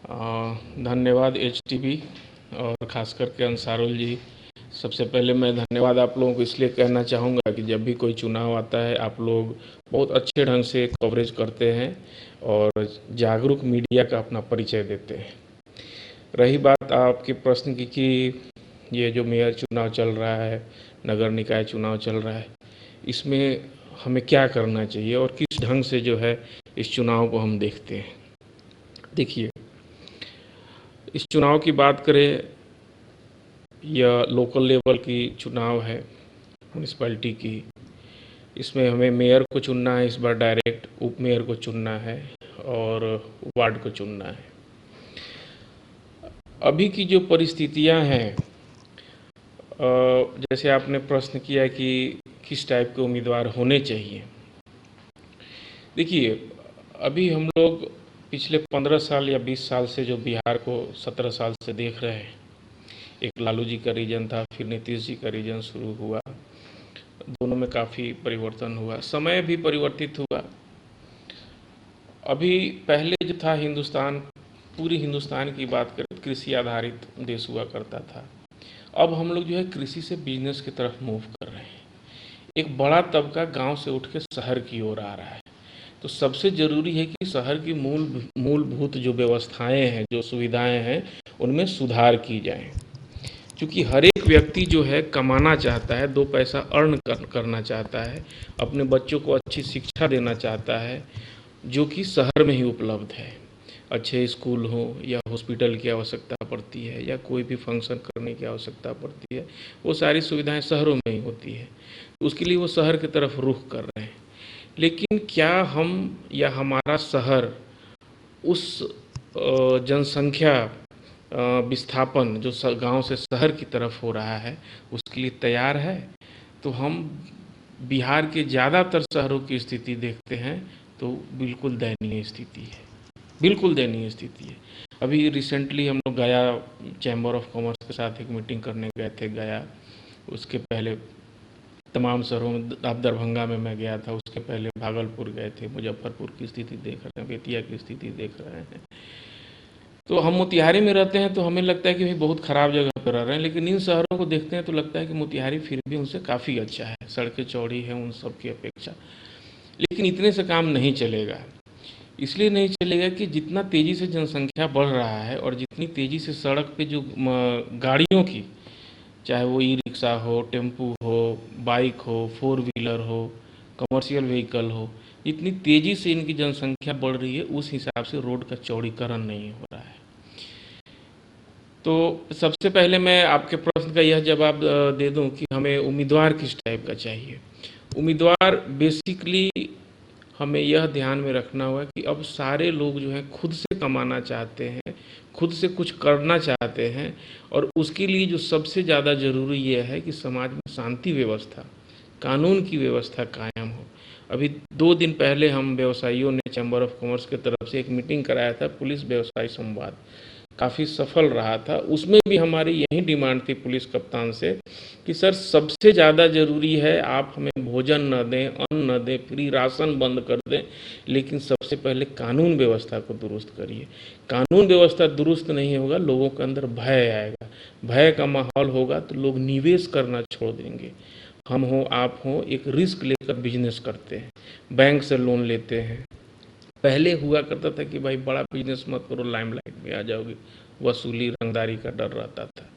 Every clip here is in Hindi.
धन्यवाद एचटीवी और ख़ास करके अंसारुल जी। सबसे पहले मैं धन्यवाद आप लोगों को इसलिए कहना चाहूँगा कि जब भी कोई चुनाव आता है आप लोग बहुत अच्छे ढंग से कवरेज करते हैं और जागरूक मीडिया का अपना परिचय देते हैं। रही बात आपके प्रश्न की कि ये जो मेयर चुनाव चल रहा है, नगर निकाय चुनाव चल रहा है, इसमें हमें क्या करना चाहिए और किस ढंग से जो है इस चुनाव को हम देखते हैं। देखिए, इस चुनाव की बात करें, यह लोकल लेवल की चुनाव है म्यूनिसिपैलिटी की। इसमें हमें मेयर को चुनना है, इस बार डायरेक्ट उप मेयर को चुनना है और वार्ड को चुनना है। अभी की जो परिस्थितियां हैं, जैसे आपने प्रश्न किया कि किस टाइप के उम्मीदवार होने चाहिए। देखिए, अभी हम लोग पिछले 15 साल या 20 साल से जो बिहार को 17 साल से देख रहे हैं, एक लालू जी का रीजन था, फिर नीतीश जी का रीजन शुरू हुआ। दोनों में काफ़ी परिवर्तन हुआ, समय भी परिवर्तित हुआ। अभी पहले जो था हिंदुस्तान, पूरी हिंदुस्तान की बात करें, कृषि आधारित देश हुआ करता था। अब हम लोग जो है कृषि से बिजनेस की तरफ मूव कर रहे हैं। एक बड़ा तबका गांव से उठ के शहर की ओर आ रहा है। तो सबसे ज़रूरी है कि शहर की मूलभूत जो व्यवस्थाएं हैं, जो सुविधाएं हैं, उनमें सुधार की जाए। क्योंकि हर एक व्यक्ति जो है कमाना चाहता है, 2 पैसा अर्न करना चाहता है, अपने बच्चों को अच्छी शिक्षा देना चाहता है, जो कि शहर में ही उपलब्ध है। अच्छे स्कूल हो या हॉस्पिटल की आवश्यकता पड़ती है या कोई भी फंक्शन करने की आवश्यकता पड़ती है, वो सारी सुविधाएं शहरों में ही होती है। तो उसके लिए वो शहर की तरफ रुख कर रहे हैं। लेकिन क्या हम या हमारा शहर उस जनसंख्या विस्थापन जो गांव से शहर की तरफ हो रहा है, उसके लिए तैयार है? तो हम बिहार के ज़्यादातर शहरों की स्थिति देखते हैं तो बिल्कुल दयनीय स्थिति है, बिल्कुल दयनीय स्थिति है। अभी रिसेंटली हम लोग गया चैम्बर ऑफ कॉमर्स के साथ एक मीटिंग करने गए थे गया। उसके पहले तमाम शहरों में, आप दरभंगा में मैं गया था, उसके पहले भागलपुर गए थे, मुजफ्फरपुर की स्थिति देख रहे हैं, बेतिया की स्थिति देख रहे हैं। तो हम मोतिहारी में रहते हैं तो हमें लगता है कि भाई बहुत ख़राब जगह पर रह रहे हैं, लेकिन इन शहरों को देखते हैं तो लगता है कि मोतिहारी फिर भी उनसे काफ़ी अच्छा है, सड़कें चौड़ी हैं उन सब की अपेक्षा। लेकिन इतने से काम नहीं चलेगा। इसलिए नहीं चलेगा कि जितना तेज़ी से जनसंख्या बढ़ रहा है और जितनी तेज़ी से सड़क पे जो गाड़ियों की, चाहे वो ई रिक्शा हो, टेम्पू हो, बाइक हो, 4 व्हीलर हो, कमर्शियल व्हीकल हो, इतनी तेज़ी से इनकी जनसंख्या बढ़ रही है, उस हिसाब से रोड का चौड़ीकरण नहीं हो रहा है। तो सबसे पहले मैं आपके प्रश्न का यह जवाब दे दूं कि हमें उम्मीदवार किस टाइप का चाहिए। उम्मीदवार बेसिकली हमें यह ध्यान में रखना होगा कि अब सारे लोग जो हैं खुद से कमाना चाहते हैं, खुद से कुछ करना चाहते हैं, और उसके लिए जो सबसे ज़्यादा ज़रूरी यह है कि समाज में शांति व्यवस्था, कानून की व्यवस्था कायम हो। अभी 2 दिन पहले हम व्यवसायियों ने चैम्बर ऑफ कॉमर्स की तरफ से एक मीटिंग कराया था, पुलिस व्यवसायी संवाद, काफ़ी सफल रहा था। उसमें भी हमारी यही डिमांड थी पुलिस कप्तान से कि सर सबसे ज़्यादा ज़रूरी है आप हमें भोजन न दें, अन्न न दें, फ्री राशन बंद कर दें, लेकिन सबसे पहले कानून व्यवस्था को दुरुस्त करिए। कानून व्यवस्था दुरुस्त नहीं होगा, लोगों के अंदर भय आएगा, भय का माहौल होगा तो लोग निवेश करना छोड़ देंगे। हम हो आप हो एक रिस्क लेकर बिजनेस करते हैं, बैंक से लोन लेते हैं। पहले हुआ करता था कि भाई बड़ा बिजनेस मत करो, लाइमलाइट में आ जाओगे, वसूली रंगदारी का डर रहता था।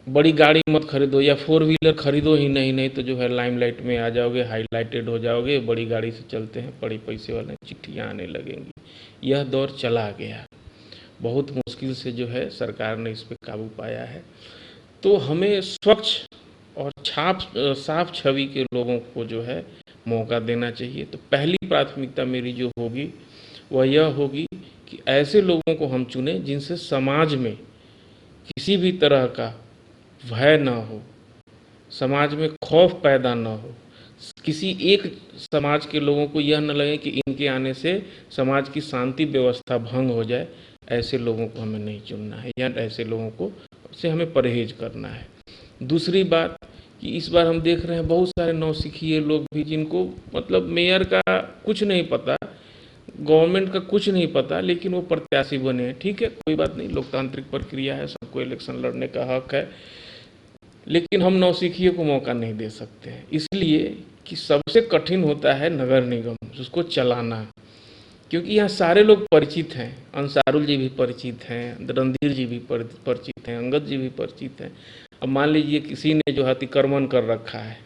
बड़ी गाड़ी मत खरीदो या 4 व्हीलर खरीदो ही नहीं, नहीं तो जो है लाइमलाइट में आ जाओगे, हाईलाइटेड हो जाओगे, बड़ी गाड़ी से चलते हैं, बड़े पैसे वाले, चिट्ठियाँ आने लगेंगी। यह दौर चला गया, बहुत मुश्किल से जो है सरकार ने इस पर काबू पाया है। तो हमें स्वच्छ और साफ छवि के लोगों को जो है मौका देना चाहिए। तो पहली प्राथमिकता मेरी जो होगी वह यह होगी कि ऐसे लोगों को हम चुनें जिनसे समाज में किसी भी तरह का भय ना हो, समाज में खौफ पैदा ना हो, किसी एक समाज के लोगों को यह न लगे कि इनके आने से समाज की शांति व्यवस्था भंग हो जाए। ऐसे लोगों को हमें नहीं चुनना है या ऐसे लोगों को से हमें परहेज करना है। दूसरी बात कि इस बार हम देख रहे हैं बहुत सारे नौसिखिए लोग भी, जिनको मतलब मेयर का कुछ नहीं पता, गवर्नमेंट का कुछ नहीं पता, लेकिन वो प्रत्याशी बने हैं। ठीक है, कोई बात नहीं, लोकतांत्रिक प्रक्रिया है, सबको इलेक्शन लड़ने का हक है, लेकिन हम नौसिखिए को मौका नहीं दे सकते हैं। इसलिए कि सबसे कठिन होता है नगर निगम, उसको चलाना, क्योंकि यहाँ सारे लोग परिचित हैं। अंसारुल जी भी परिचित हैं, रणधीर जी भी परिचित हैं, अंगद जी भी परिचित हैं। अब मान लीजिए किसी ने जो है अतिक्रमण कर रखा है,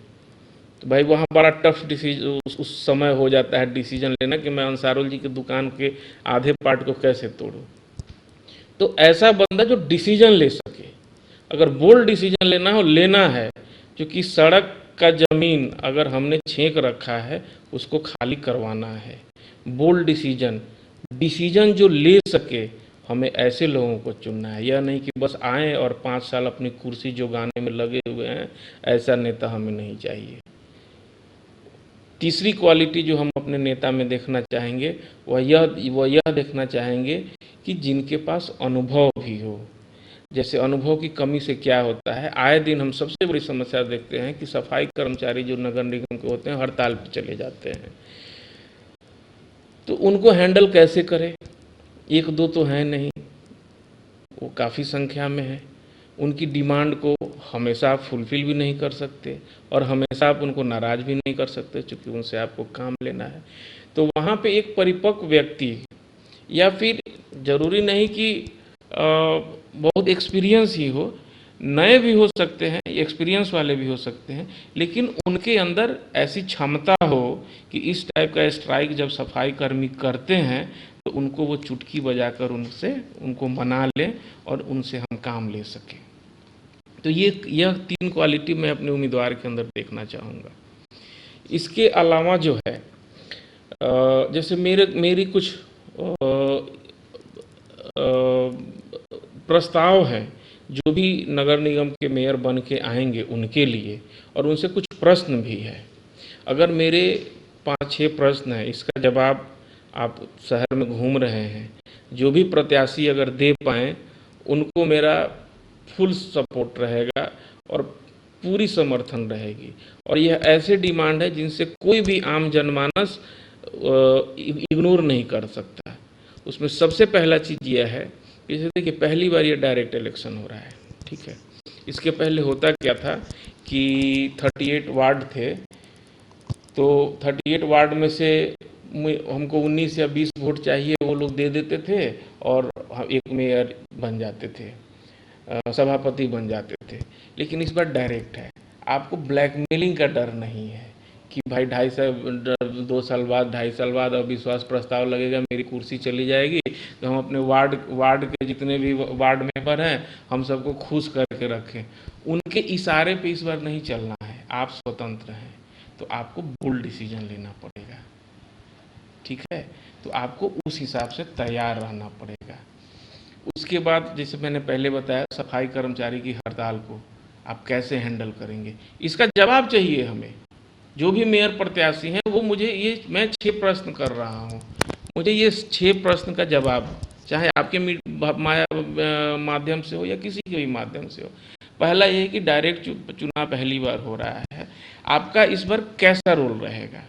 तो भाई वहाँ बड़ा टफ डिसीजन उस समय हो जाता है डिसीजन लेना कि मैं अंसारुल जी की दुकान के आधे पार्ट को कैसे तोड़ूं। तो ऐसा बंदा जो डिसीजन ले सके, अगर बोल्ड डिसीजन लेना हो, लेना है, क्योंकि सड़क का ज़मीन अगर हमने छेक रखा है उसको खाली करवाना है। बोल्ड डिसीजन, डिसीजन जो ले सके, हमें ऐसे लोगों को चुनना है। यह नहीं कि बस आएँ और 5 साल अपनी कुर्सी जोगाने में लगे हुए हैं, ऐसा नेता हमें नहीं चाहिए। तीसरी क्वालिटी जो हम अपने नेता में देखना चाहेंगे वह यह देखना चाहेंगे कि जिनके पास अनुभव भी हो। जैसे अनुभव की कमी से क्या होता है, आए दिन हम सबसे बड़ी समस्या देखते हैं कि सफाई कर्मचारी जो नगर निगम के होते हैं हड़ताल पर चले जाते हैं, तो उनको हैंडल कैसे करें। एक दो तो हैं नहीं, वो काफ़ी संख्या में है। उनकी डिमांड को हमेशा आप फुलफ़िल भी नहीं कर सकते और हमेशा आप उनको नाराज़ भी नहीं कर सकते, चूँकि उनसे आपको काम लेना है। तो वहाँ पे एक परिपक्व व्यक्ति, या फिर ज़रूरी नहीं कि बहुत एक्सपीरियंस ही हो, नए भी हो सकते हैं, एक्सपीरियंस वाले भी हो सकते हैं, लेकिन उनके अंदर ऐसी क्षमता हो कि इस टाइप का स्ट्राइक जब सफाई कर्मी करते हैं तो उनको वो चुटकी बजाकर उनको मना लें और उनसे हम काम ले सकें। तो यह 3 क्वालिटी मैं अपने उम्मीदवार के अंदर देखना चाहूँगा। इसके अलावा जो है जैसे मेरी कुछ प्रस्ताव हैं जो भी नगर निगम के मेयर बन के आएंगे उनके लिए, और उनसे कुछ प्रश्न भी है। अगर मेरे 5-6 प्रश्न हैं, इसका जवाब आप शहर में घूम रहे हैं, जो भी प्रत्याशी अगर दे पाएँ उनको मेरा फुल सपोर्ट रहेगा और पूरी समर्थन रहेगी। और यह ऐसे डिमांड है जिनसे कोई भी आम जनमानस इग्नोर नहीं कर सकता। उसमें सबसे पहला चीज़ यह है, जैसे देखिए पहली बार ये डायरेक्ट इलेक्शन हो रहा है, ठीक है। इसके पहले होता क्या था कि 38 वार्ड थे, तो 38 वार्ड में से हमको 19 या 20 वोट चाहिए, वो लोग दे देते थे और एक मेयर बन जाते थे, सभापति बन जाते थे। लेकिन इस बार डायरेक्ट है, आपको ब्लैकमेलिंग का डर नहीं है कि भाई 2 साल बाद 2.5 साल बाद अविश्वास प्रस्ताव लगेगा, मेरी कुर्सी चली जाएगी, तो हम अपने वार्ड के जितने भी वार्ड मेंबर हैं हम सबको खुश करके रखें। उनके इशारे पे इस बार नहीं चलना है, आप स्वतंत्र हैं, तो आपको बोल्ड डिसीजन लेना पड़ेगा, ठीक है। तो आपको उस हिसाब से तैयार रहना पड़ेगा। उसके बाद जैसे मैंने पहले बताया, सफाई कर्मचारी की हड़ताल को आप कैसे हैंडल करेंगे, इसका जवाब चाहिए हमें। जो भी मेयर प्रत्याशी हैं वो मैं 6 प्रश्न कर रहा हूँ, मुझे ये 6 प्रश्न का जवाब, चाहे आपके माध्यम से हो या किसी के भी माध्यम से हो। पहला ये है कि डायरेक्ट चुनाव पहली बार हो रहा है, आपका इस बार कैसा रोल रहेगा।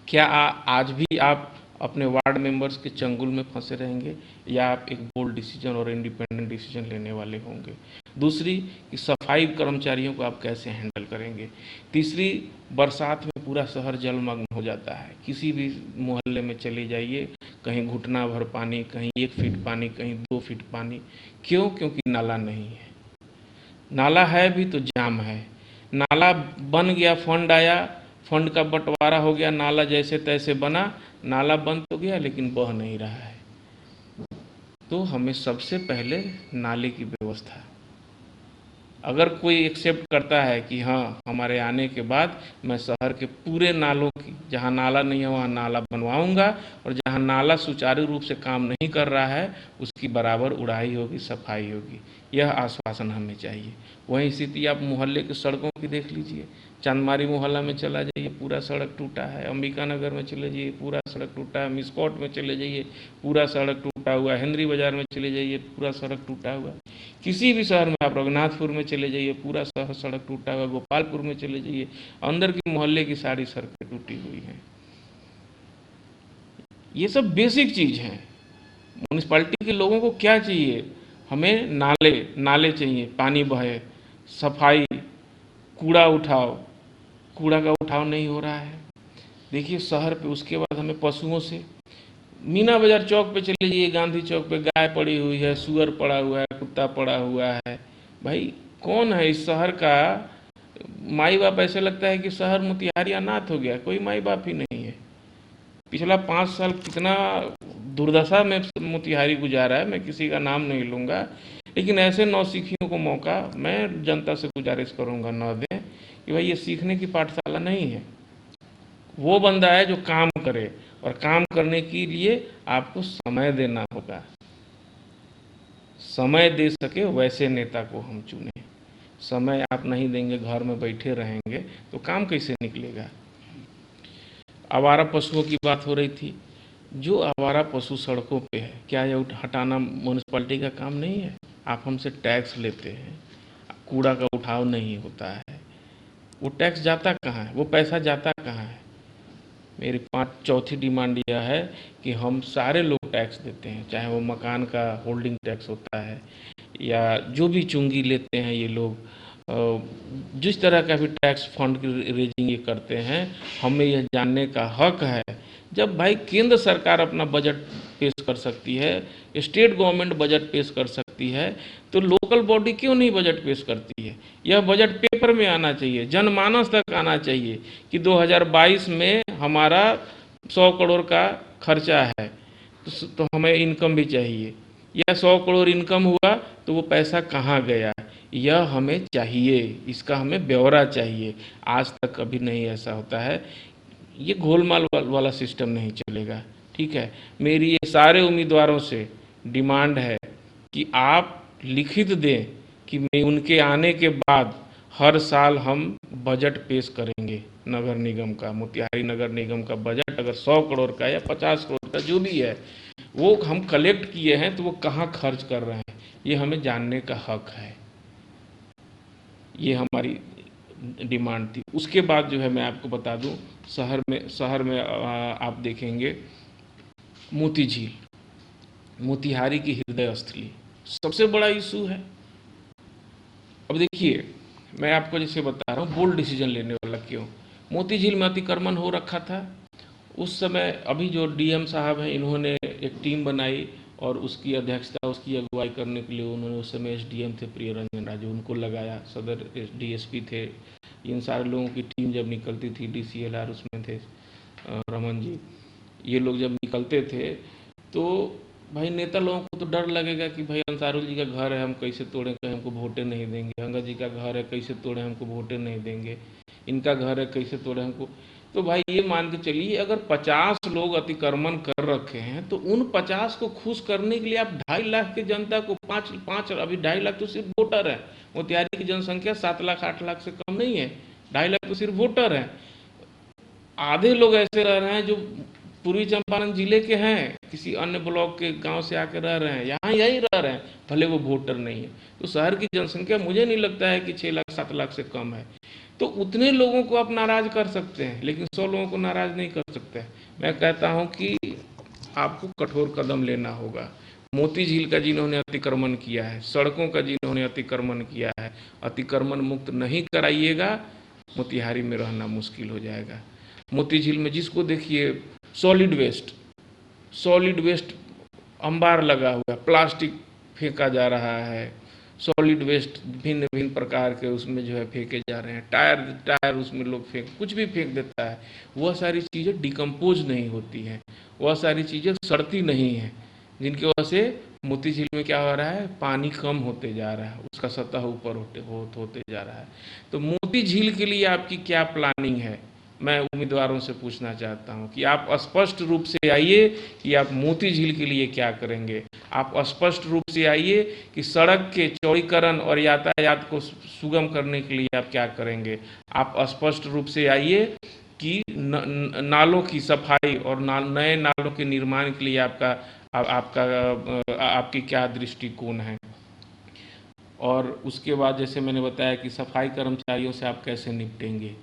क्या आज भी आप अपने वार्ड मेंबर्स के चंगुल में फंसे रहेंगे, या आप एक बोल्ड डिसीजन और इंडिपेंडेंट डिसीजन लेने वाले होंगे। दूसरी कि सफाई कर्मचारियों को आप कैसे हैंडल करेंगे। तीसरी, बरसात में पूरा शहर जलमग्न हो जाता है, किसी भी मोहल्ले में चले जाइए, कहीं घुटना भर पानी, कहीं 1 फीट पानी, कहीं 2 फीट पानी। क्यों? क्योंकि नाला नहीं है। नाला है भी तो जाम है। नाला बन गया, फंड आया, फंड का बंटवारा हो गया, नाला जैसे तैसे बना, नाला बंद हो गया लेकिन बह नहीं रहा है। तो हमें सबसे पहले नाले की व्यवस्था, अगर कोई एक्सेप्ट करता है कि हाँ हमारे आने के बाद मैं शहर के पूरे नालों की, जहाँ नाला नहीं है वहाँ नाला बनवाऊंगा, और जहाँ नाला सुचारू रूप से काम नहीं कर रहा है उसकी बराबर उड़ाई होगी, सफाई होगी, यह आश्वासन हमें चाहिए। वहीं स्थिति आप मोहल्ले की सड़कों की देख लीजिए, चांदमारी मोहल्ला में चला जाइए, पूरा सड़क टूटा है। अंबिका नगर में चले जाइए, पूरा सड़क टूटा है। मिसकोट में चले जाइए, पूरा सड़क टूटा हुआ है। हेनरी बाजार में चले जाइए, पूरा सड़क टूटा हुआ है। किसी भी शहर में आप, रघुनाथपुर में चले जाइए, पूरा शहर सड़क टूटा हुआ है। गोपालपुर में चले जाइए, अंदर की मोहल्ले की सारी सड़कें टूटी हुई हैं। ये सब बेसिक चीज़ हैं। म्यूनिसपैलिटी के लोगों को क्या चाहिए? हमें नाले नाले चाहिए, पानी बहे, सफाई, कूड़ा उठाओ, कूड़ा का उठाव नहीं हो रहा है। देखिए शहर पे, उसके बाद हमें पशुओं से, मीना बाजार चौक पे चले जाइए, गांधी चौक पे गाय पड़ी हुई है, सुअर पड़ा हुआ है, कुत्ता पड़ा हुआ है। भाई कौन है इस शहर का माई बाप? ऐसे लगता है कि शहर मोतिहारी अनाथ हो गया, कोई माई बाप ही नहीं है। पिछला 5 साल कितना दुर्दशा में मोतिहारी गुजारा है, मैं किसी का नाम नहीं लूँगा, लेकिन ऐसे नौसिखियों को मौका मैं जनता से गुजारिश करूँगा न दें कि भाई ये सीखने की पाठशाला नहीं है। वो बंदा है जो काम करे, और काम करने के लिए आपको समय देना होगा। समय दे सके वैसे नेता को हम चुने। समय आप नहीं देंगे, घर में बैठे रहेंगे, तो काम कैसे निकलेगा? आवारा पशुओं की बात हो रही थी। जो आवारा पशु सड़कों पे है, क्या ये हटाना म्यूनिसपैलिटी का काम नहीं है? आप हमसे टैक्स लेते हैं, कूड़ा का उठाव नहीं होता है, वो टैक्स जाता कहाँ है? वो पैसा जाता कहाँ है? मेरी चौथी डिमांड यह है कि हम सारे लोग टैक्स देते हैं, चाहे वो मकान का होल्डिंग टैक्स होता है या जो भी चुंगी लेते हैं ये लोग, जिस तरह का भी टैक्स फंड की रेजिंग ये करते हैं, हमें यह जानने का हक है। जब भाई केंद्र सरकार अपना बजट पेश कर सकती है, स्टेट गवर्नमेंट बजट पेश कर सकती है, तो लोकल बॉडी क्यों नहीं बजट पेश करती है? यह बजट पेपर में आना चाहिए, जनमानस तक आना चाहिए कि 2022 में हमारा 100 करोड़ का खर्चा है, तो हमें इनकम भी चाहिए, या 100 करोड़ इनकम हुआ तो वो पैसा कहाँ गया, यह हमें चाहिए, इसका हमें ब्यौरा चाहिए। आज तक कभी नहीं ऐसा होता है। ये गोलमाल वाला सिस्टम नहीं चलेगा। ठीक है, मेरी ये सारे उम्मीदवारों से डिमांड है कि आप लिखित दें कि मैं उनके आने के बाद हर साल हम बजट पेश करेंगे नगर निगम का, मोतिहारी नगर निगम का बजट, अगर 100 करोड़ का या 50 करोड़ का जो भी है, वो हम कलेक्ट किए हैं तो वो कहाँ खर्च कर रहे हैं, ये हमें जानने का हक है। ये हमारी डिमांड थी। उसके बाद जो है मैं आपको बता दूं, शहर में आप देखेंगे मोती झील, मोतिहारी की हृदय स्थली सबसे बड़ा इशू है। अब देखिए, मैं आपको जैसे बता रहा हूँ बोल्ड डिसीजन लेने वाला क्यों, मोती झील में अतिक्रमण हो रखा था उस समय। अभी जो डीएम साहब हैं, इन्होंने एक टीम बनाई और उसकी अध्यक्षता, उसकी अगुवाई करने के लिए उन्होंने, उस समय एसडीएम थे प्रिय रंजन राजू, उनको लगाया, सदर डीएसपी थे। इन सारे लोगों की टीम जब निकलती थी, डीसीएलआर उसमें थे रमन जी, ये लोग जब निकलते थे तो भाई नेता लोगों को तो डर लगेगा कि भाई अंसारुल जी का घर है, हम कैसे तोड़ें, कहीं हमको वोटें नहीं देंगे, अंगद जी का घर है, कैसे तोड़ें, हमको वोटें नहीं देंगे, इनका घर है, कैसे तोड़ें हमको। तो भाई ये मान के चलिए, अगर 50 लोग अतिक्रमण कर रखे हैं तो उन 50 को खुश करने के लिए आप 2.5 लाख की जनता को, पाँच पाँच अभी 2.5 लाख तो सिर्फ वोटर है। मोतिहारी की जनसंख्या 7 लाख 8 लाख से कम नहीं है, 2.5 लाख तो सिर्फ वोटर है। आधे लोग ऐसे रह रहे हैं जो पूर्वी चंपारण जिले के हैं, किसी अन्य ब्लॉक के गांव से आके रह रहे हैं, यहाँ यही रह रहे हैं, भले वो वोटर नहीं है। तो शहर की जनसंख्या मुझे नहीं लगता है कि 6 लाख 7 लाख से कम है। तो उतने लोगों को आप नाराज कर सकते हैं, लेकिन 100 लोगों को नाराज नहीं कर सकते। मैं कहता हूं कि आपको कठोर कदम लेना होगा। मोती झील का जिन्होंने अतिक्रमण किया है, सड़कों का जिन्होंने अतिक्रमण किया है, अतिक्रमण मुक्त नहीं कराइएगा, मोतिहारी में रहना मुश्किल हो जाएगा। मोती झील में जिसको देखिए सॉलिड वेस्ट अंबार लगा हुआ है, प्लास्टिक फेंका जा रहा है, सॉलिड वेस्ट भिन्न भिन्न प्रकार के उसमें जो है फेंके जा रहे हैं, टायर उसमें लोग कुछ भी फेंक देता है। वह सारी चीज़ें डिकम्पोज नहीं होती हैं, वह सारी चीज़ें सड़ती नहीं हैं, जिनकी वजह से मोती झील में क्या हो रहा है, पानी कम होते जा रहा है, उसका सतह ऊपर होते जा रहा है। तो मोती झील के लिए आपकी क्या प्लानिंग है, मैं उम्मीदवारों से पूछना चाहता हूं कि आप स्पष्ट रूप से आइए कि आप मोती झील के लिए क्या करेंगे। आप स्पष्ट रूप से आइए कि सड़क के चौड़ीकरण और यातायात को सुगम करने के लिए आप क्या करेंगे। आप स्पष्ट रूप से आइए कि नालों की सफाई और नए नालों के निर्माण के लिए आपकी क्या दृष्टिकोण है। और उसके बाद जैसे मैंने बताया कि सफाई कर्मचारियों से आप कैसे निपटेंगे,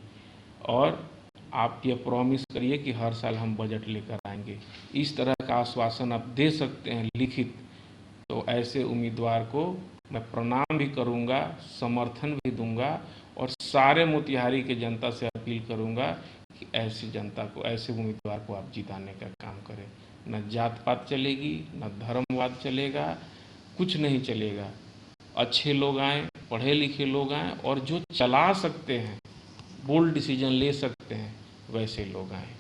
और आप ये प्रॉमिस करिए कि हर साल हम बजट लेकर आएंगे। इस तरह का आश्वासन आप दे सकते हैं लिखित, तो ऐसे उम्मीदवार को मैं प्रणाम भी करूंगा, समर्थन भी दूंगा और सारे मोतिहारी के जनता से अपील करूंगा कि ऐसी जनता को, ऐसे उम्मीदवार को आप जिताने का काम करें। न जात पात चलेगी, न धर्मवाद चलेगा, कुछ नहीं चलेगा। अच्छे लोग आएँ, पढ़े लिखे लोग आएँ और जो चला सकते हैं, बोल्ड डिसीजन ले सकते हैं, वैसे लोग आएँ।